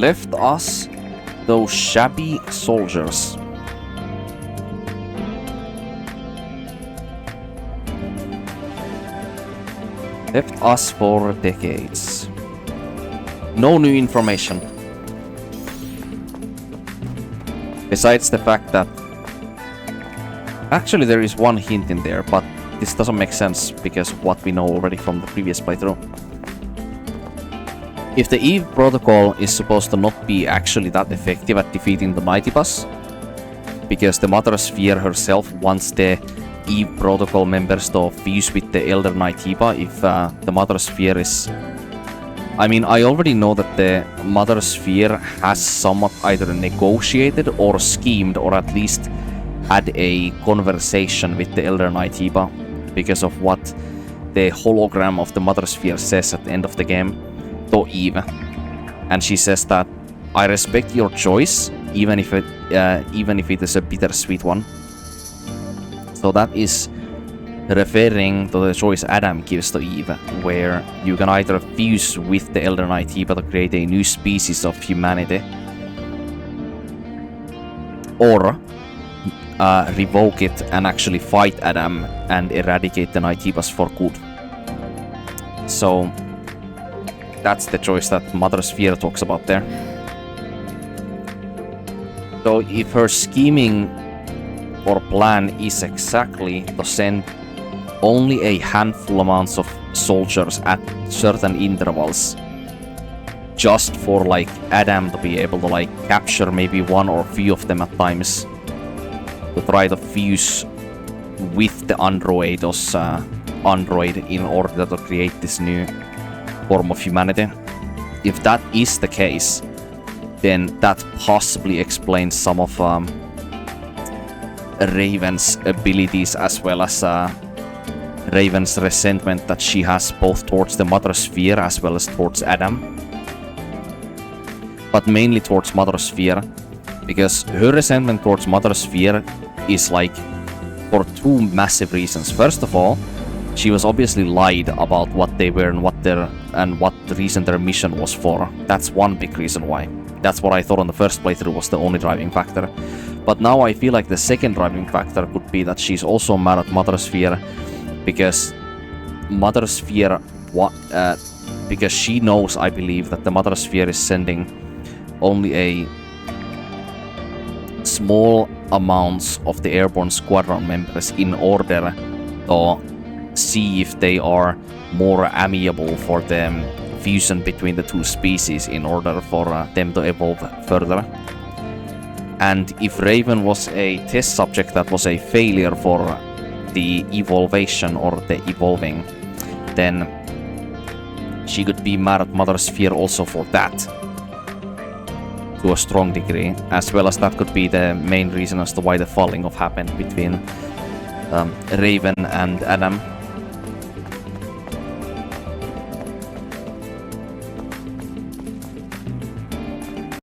Left us those shabby soldiers. Left us for decades. No new information. Besides the fact that... Actually, there is one hint in there, but this doesn't make sense because of what we know already from the previous playthrough. If the Eve protocol is supposed to not be actually that effective at defeating the Mighty Boss, because the Mother Sphere herself wants the Eve protocol members to fuse with the Elder Knight Hiba if the Mother Sphere is... I mean, I already know that the Mother Sphere has somewhat either negotiated or schemed or at least had a conversation with the Elder Knight Hiba because of what the hologram of the Mother Sphere says at the end of the game to Eve. And she says that, I respect your choice, even if it is a bittersweet one. So that is referring to the choice Adam gives to Eve, where you can either fuse with the Elder Knight Hiba to create a new species of humanity, or revoke it and actually fight Adam and eradicate the Knight Hibas for good. So that's the choice that Mother Sphere talks about there. So if her scheming or plan is exactly to send only a handful amounts of soldiers at certain intervals, just for like Adam to be able to like capture maybe one or few of them at times, to try to fuse with the androidos android in order to create this new form of humanity. If that is the case, then that possibly explains some of Raven's abilities as well as Raven's resentment that she has both towards the Mother Sphere as well as towards Adam. But mainly towards Mother Sphere, because her resentment towards Mother Sphere is like for two massive reasons. First of all, she was obviously lied about what they were and what the reason their mission was for. That's one big reason why. That's what I thought on the first playthrough was the only driving factor. But now I feel like the second driving factor could be that she's also mad at Mother Sphere because Mother Sphere, because she knows, I believe, that the Mother Sphere is sending only a small amounts of the airborne squadron members in order to see if they are more amiable for the fusion between the two species in order for them to evolve further. And if Raven was a test subject that was a failure for the evolvation or the evolving, then she could be mad at Mother Sphere also for that to a strong degree, as well as that could be the main reason as to why the falling off happened between Raven and Adam.